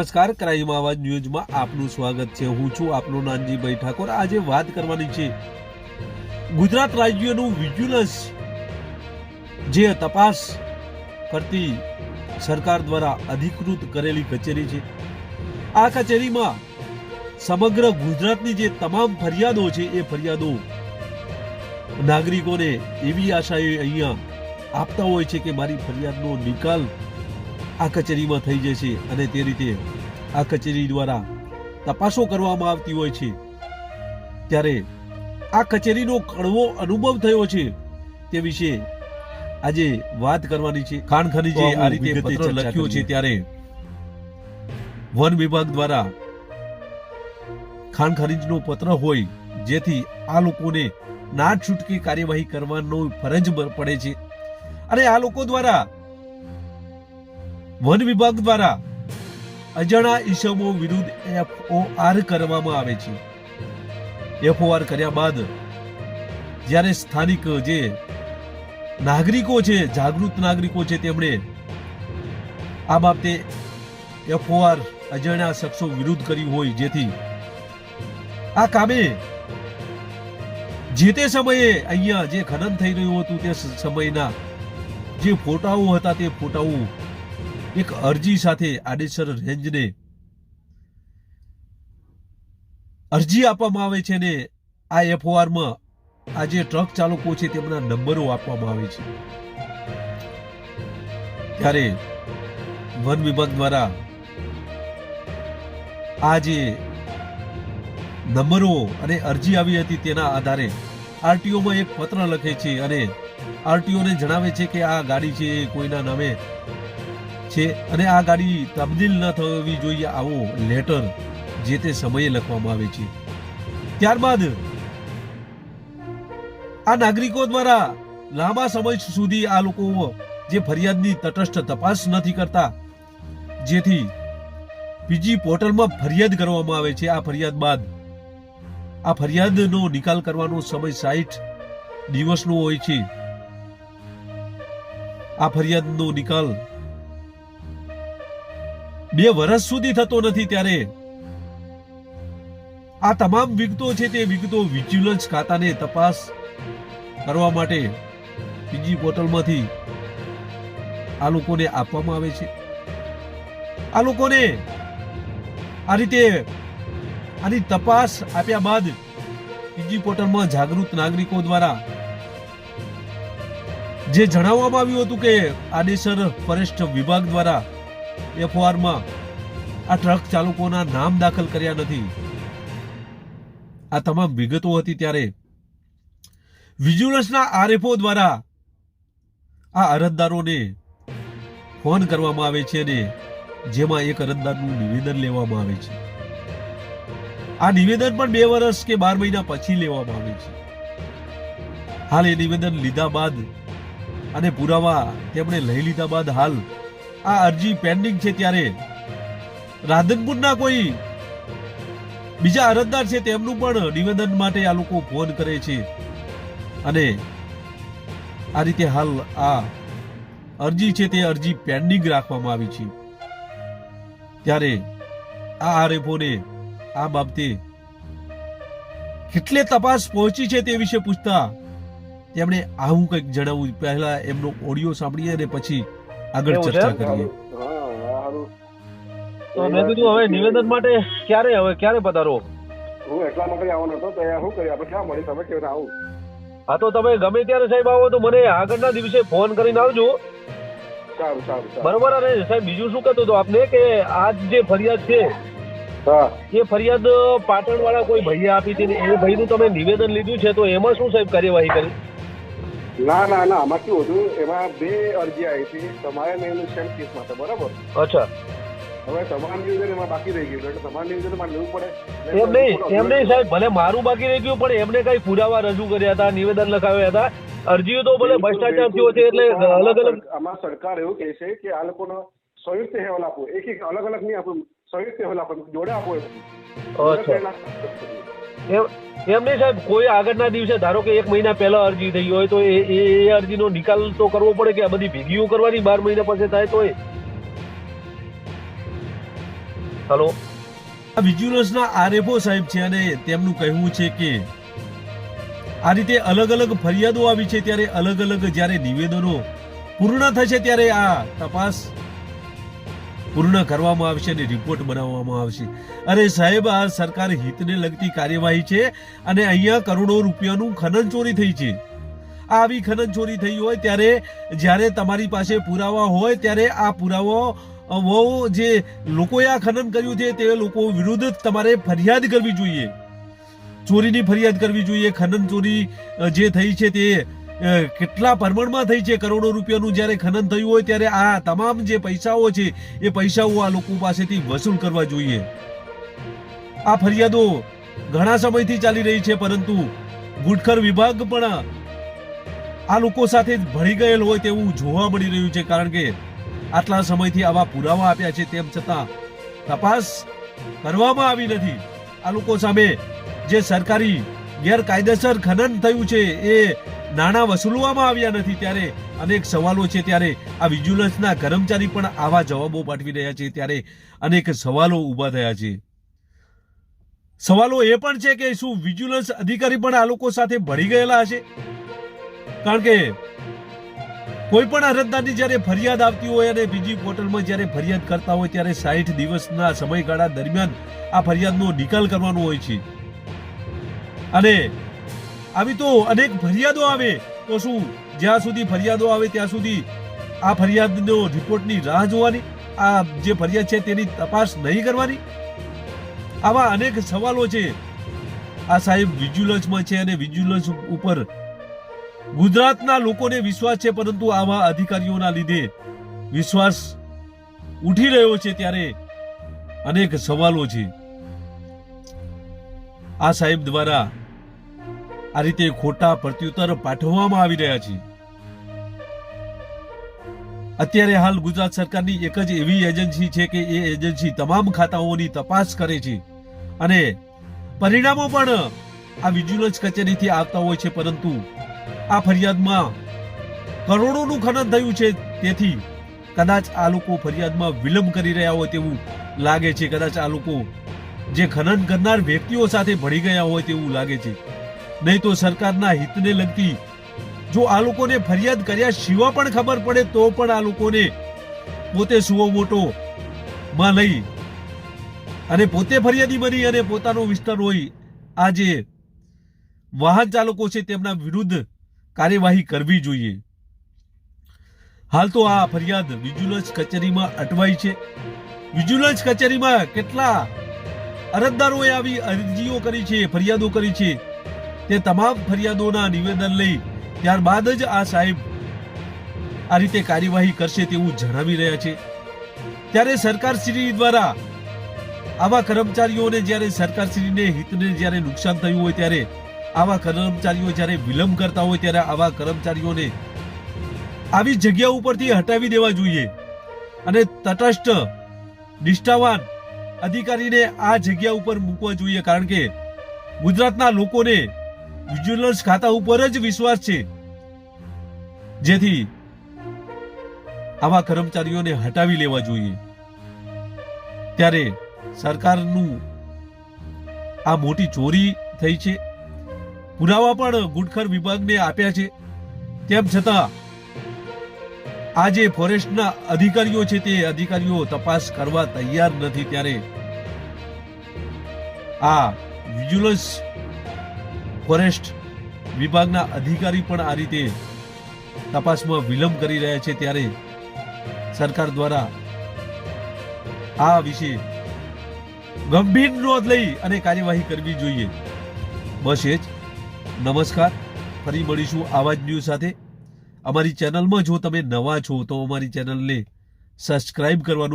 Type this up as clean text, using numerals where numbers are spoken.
નમસ્કાર, ક્રાઇમ આવાજ ન્યૂઝમાં આપનું સ્વાગત છે। હું છું આપનો નાનજીભાઈ ઠાકોર। આજે વાત કરવાની છે ગુજરાત રાજ્યનું વિજિલન્સ જે તપાસ કરતી સરકાર દ્વારા અધિકૃત કરેલી કચેરી છે। આ કચેરીમાં સમગ્ર ગુજરાતની જે તમામ ફરિયાદો છે એ ફરિયાદો નાગરિકોને એવી આશાએ અહીંયા આપતા હોય છે કે મારી ફરિયાદનો નિકાલ આ કચેરીમાં થઈ જશે અને તે રીતે આ કચેરી દ્વારા તપાસો કરવામાં આવતી હોય છે। ત્યારે આ કચેરીનો કડવો અનુભવ થયો છે તે વિશે આજે વાત કરવાની છે। ખાણ ખનીજે આ રીતે પત્ર લખ્યો છે ત્યારે વન વિભાગ દ્વારા ખાણ ખનીજનો પત્ર હોય જેથી આ લોકોને ના છૂટકી કાર્યવાહી કરવાનો ફરજ પડે છે અને આ લોકો દ્વારા વન વિભાગ દ્વારા અજાણા ઈસમો વિરુદ્ધ FOR કરવામાં આવે છે। FOR કર્યા બાદ જ્યારે સ્થાનિક જે નાગરિકો છે, જાગૃત નાગરિકો છે, તેમણે આ બાબતે FOR અજાણ્યા શખ્સો વિરુદ્ધ કરી હોય જેથી આ કામે જે તે સમયે અહીંયા જે ખનન થઈ રહ્યું હતું તે સમયના જે ફોટાઓ હતા તે ફોટાઓ એક અરજી સાથે આડેસર રેન્જને અરજી આપવામાં આવે છે ને આ FOR માં આ જે ટ્રક ચાલકો છે તેમના નંબરો આપવામાં આવે છે। ત્યારે વન વિભાગ દ્વારા આ જે નંબરો અને અરજી આવી હતી તેના આધારે RTO માં એક પત્ર લખે છે અને RTO ને જણાવે છે કે આ ગાડી છે કોઈના નામે છે અને આ ગાડી તબદીલ ન થવી જોઈએ આવો લેટર જે તે સમયે લખવામાં આવે છે। ત્યારબાદ આ નાગરિકો દ્વારા લાંબા સમય સુધી આ લોકો જે ફરિયાદની તટસ્થ તપાસ નથી કરતા જેથી PG પોર્ટલમાં ફરિયાદ કરવામાં આવે છે। આ ફરિયાદ બાદ આ ફરિયાદનો નિકાલ કરવાનો સમય 60 દિવસનો હોય છે। આ ફરિયાદનો નિકાલ 2 વર્ષ સુધી થતો નથી ત્યારે આ તમામ વિગતો છે તે વિગતો વિજિલન્સ ખાતાને તપાસ કરવા માટે PG પોર્ટલમાંથી આ લોકોને આપવામાં આવે છે। આ લોકોને આ રીતે આની તપાસ આપ્યા બાદ PG પોર્ટલમાં જાગૃત નાગરિકો દ્વારા જે જણાવવામાં આવ્યું હતું કે આડેસર ફોરેસ્ટ વિભાગ દ્વારા FOR માં આ ટ્રક ચાલકોના નામ દાખલ કર્યા નથી। આ તમામ વિગતો હતી ત્યારે વિજિલન્સના RFO દ્વારા આ અરજદારોને ફોન કરવામાં આવે છે અને જેમાં એક અરજદારનું નિવેદન લેવામાં આવે છે। આ નિવેદન પણ 2 વર્ષ કે 12 મહિના પછી લેવામાં આવે છે। હાલ એ નિવેદન લીધા બાદ અને પુરાવા તેમણે લઈ લીધા બાદ હાલ આ અરજી પેન્ડિંગ છે ત્યારે રાધનપુરના કોઈ બીજા અરજદાર છે તેમનું પણ નિવેદન માટે આ લોકો ફોન કરે છે અને આ રીતે હાલ આ અરજી છે તે અરજી પેન્ડિંગ રાખવામાં આવી છે। ત્યારે આ RFO ને આ બાબતે કેટલે તપાસ પહોંચી છે તે વિશે પૂછતા તેમણે આવું કંઈક જણાવ્યું। પહેલા એમનો ઓડિયો સાંભળીએ અને પછી આગળ ચર્ચા કરીએ। તો મેં કીધું હવે નિવેદન માટે ક્યારે પધારો? હું એટલા માટે આવવાનો હતો તો શું કરીએ આપણે ક્યાં મળી તમે કેવું આવું? હા તો તમે ગમે ત્યારે સાહેબ આવો તો મને આગળના દિવસે ફોન કરીને આવજો। સારું બરોબર। અને સાહેબ બીજું શું કહેતો હતો આપને કે આજ જે ફરિયાદ છે એ ફરિયાદ પાટણ વાળા કોઈ ભાઈએ આપી હતી ને એ ભાઈનું તમે નિવેદન લીધું છે તો એમાં શું સાહેબ કાર્યવાહી કરી? ના આમાં કેવું હતું એમાં 2 અરજી આવી હતી તમારે ને એનું સેમ કેસ માટે, બરાબર? અચ્છા। હવે તમારું નિવેદન એમાં બાકી રહી ગયું એટલે તમારું નિવેદન માં લેવું પડે। એમ નહીં સાહેબ, ભલે મારું બાકી રહી ગયું પણ એમને કઈ પુરાવા રજૂ કર્યા હતા, નિવેદન લખાવ્યા હતા, અરજીઓ તો ભલે ભ્રષ્ટાચાર થયો છે એટલે અલગ અલગ આમાં સરકાર એવું કહે છે કે આ લોકોનો સંયુક્ત અહેવાલ આપો, એક અલગ અલગ નહીં આપો, સંયુક્ત અહેવાલ આપો, જોડે આપો। એમ નહીં સાહેબ, કોઈ આગળના દિવસે ધારો કે 1 મહિના પહેલા અરજી થઈ હોય તો એ અરજીનો નિકાલ તો કરવો પડે કે આ બધી ભેગીઓ કરવાની 12 મહિના પછી થાય તો હલો, આ વિજ્યુલન્સના આરએફઓ સાહેબ છે અને તેમનું કહેવું છે કે આ રીતે અલગ અલગ ફરિયાદો આવી છે ત્યારે અલગ અલગ જ્યારે નિવેદનો પૂર્ણ થશે ત્યારે આ તપાસ પૂર્ણ કરવામાં આવશે અને રિપોર્ટ બનાવવામાં આવશે. અરે સાહેબ, આ સરકાર હિતને લગતી કાર્યવાહી છે અને અહીંયા કરોડો રૂપિયાનું ખનન ચોરી થઈ છે. આવી ખનન ચોરી થઈ હોય ત્યારે જ્યારે તમારી પાસે પુરાવા હોય ત્યારે આ પુરાવા જે લોકોએ આ ખનન કર્યું છે તે લોકો વિરુદ્ધ તમારે ફરિયાદ કરવી જોઈએ, ચોરીની ફરિયાદ કરવી જોઈએ. ખનન ચોરી જે થઈ છે તે કેટલા પ્રમાણમાં થઈ છે, કરોડો રૂપિયાનું જ્યારે ખનન થયું હોય ત્યારે આ તમામ જે પૈસાઓ છે એ પૈસાઓ આ લોકો પાસેથી વસૂલ કરવા જોઈએ. આ ફરિયાદો ઘણા સમયથી ચાલી રહી છે, પરંતુ ગુટખર વિભાગ પણ આ લોકો સાથે ભળી ગયેલ હોય તેવું જોવા મળી રહ્યું છે, કારણ કે આટલા સમયથી આવા પુરાવા આપ્યા છે તેમ છતાં તપાસ કરવામાં આવી નથી. આ લોકો સામે જે સરકારી ગેરકાયદેસર ખનન થયું છે એ નાણાં વસૂલવામાં આવ્યા નથી, ત્યારે અનેક સવાલો છે. ત્યારે આ વિજિલન્સના કર્મચારી પણ આવા જવાબો પાઠવી રહ્યા છે, ત્યારે અનેક સવાલો ઊભા થયા છે. સવાલો એ પણ છે કે શું વિજિલન્સ અધિકારી પણ આ લોકો સાથે ભળી ગયેલા હશે? કારણ કે કોઈ પણ અરજદારની જ્યારે ફરિયાદ આવતી હોય અને બીજી પોર્ટલમાં જ્યારે ફરિયાદ કરતા હોય ત્યારે 60 દિવસના સમયગાળા દરમિયાન આ ફરિયાદનો નિકાલ કરવાનો હોય છે. અને આવી તો અનેક ફરિયાદો આવે તો શું જ્યાં સુધી ફરિયાદો આવે ત્યાં સુધી આ ફરિયાદનો રિપોર્ટની રાહ જોવાની, આ જે ફરિયાદ છે તેની તપાસ નહીં કરવાની? આવા અનેક સવાલો છે. આ સાહેબ વિજિલન્સમાં છે અને વિજિલન્સ ઉપર ગુજરાતના લોકોને વિશ્વાસ છે, પરંતુ આવા અધિકારીઓના લીધે વિશ્વાસ ઉઠી રહ્યો છે, ત્યારે અનેક સવાલો છે. આ સાહેબ દ્વારા આ રીતે ખોટા પ્રત્યુત્તર પાઠવવામાં આવી રહ્યા છે. અત્યારે હાલ ગુજરાત સરકારની એક જ એવી એજન્સી છે કે એ એજન્સી તમામ ખાતાઓની તપાસ કરે છે અને પરિણામો પણ આ વિજિલન્સ કચેરીથી આવતા હોય છે, પરંતુ આ ફરિયાદમાં કરોડોનું ખનન થયું છે, તેથી કદાચ આ લોકો ફરિયાદમાં વિલંબ કરી રહ્યા હોય તેવું લાગે છે. કદાચ આ લોકો જે ખનન કરનાર વ્યક્તિઓ સાથે ભળી ગયા હોય તેવું લાગે છે. નહીં તો સરકારના હિતને લગતી જો આ લોકોને ફરિયાદ કર્યા સિવાય પણ ખબર પડે તો પણ આ લોકોને પોતે સુવો મોટો માં લઈ અને પોતે ફરિયાદી બની અને પોતાનો વિસ્તાર હોય આ જે વાહન ચાલકો છે તેમના વિરુદ્ધ કાર્યવાહી કરવી જોઈએ. હાલ તો આ ફરિયાદ વિજિલન્સ કચેરીમાં અટવાઈ છે. વિજિલન્સ કચેરીમાં કેટલા અરજદારોએ આવી અરજીઓ કરી છે, ફરિયાદો કરી છે, તે તમામ ફરિયાદોના નિવેદન લઈ ત્યારબાદ જ આ સાહેબ આ રીતે કાર્યવાહી કરશે તેવું જણાવી રહ્યા છે. ત્યારે સરકારશ્રી દ્વારા આવા કર્મચારીઓને જ્યારે સરકારશ્રીને હિતને જ્યારે નુકસાન થયું હોય ત્યારે આવા કર્મચારીઓ જ્યારે વિલંબ કરતા હોય ત્યારે આવા કર્મચારીઓને આવી જગ્યા ઉપરથી હટાવી દેવા જોઈએ અને તટસ્થ નિષ્ઠાવાન અધિકારીને આ જગ્યા ઉપર મૂકવા જોઈએ, કારણ કે ગુજરાતના લોકોને વિજિલન્સ ખાતા ઉપર જ વિશ્વાસ છે, જેથી આવા કર્મચારીઓને હટાવી લેવા જોઈએ. ત્યારે સરકારનું આ મોટી ચોરી થઈ છે, પુરાવા પણ ગુટખર વિભાગને આપ્યા છે, તેમ છતાં આ જે ફોરેસ્ટના અધિકારીઓ છે તે અધિકારીઓ તપાસ કરવા તૈયાર નથી. ત્યારે આ વિજિલન્સ ફોરેસ્ટ વિભાગના અધિકારી પણ આ રીતે તપાસમાં વિલંબ કરી રહ્યા છે, ત્યારે સરકાર દ્વારા આ વિશે ગંભીર નોંધ લઈ અને કાર્યવાહી કરવી જોઈએ. બસ એ જ. નમસ્કાર, ફરી મળીશું આવા જ ન્યૂઝ સાથે. અમારી ચેનલમાં જો તમે નવા છો તો અમારી ચેનલને સબસ્ક્રાઇબ કરવાનું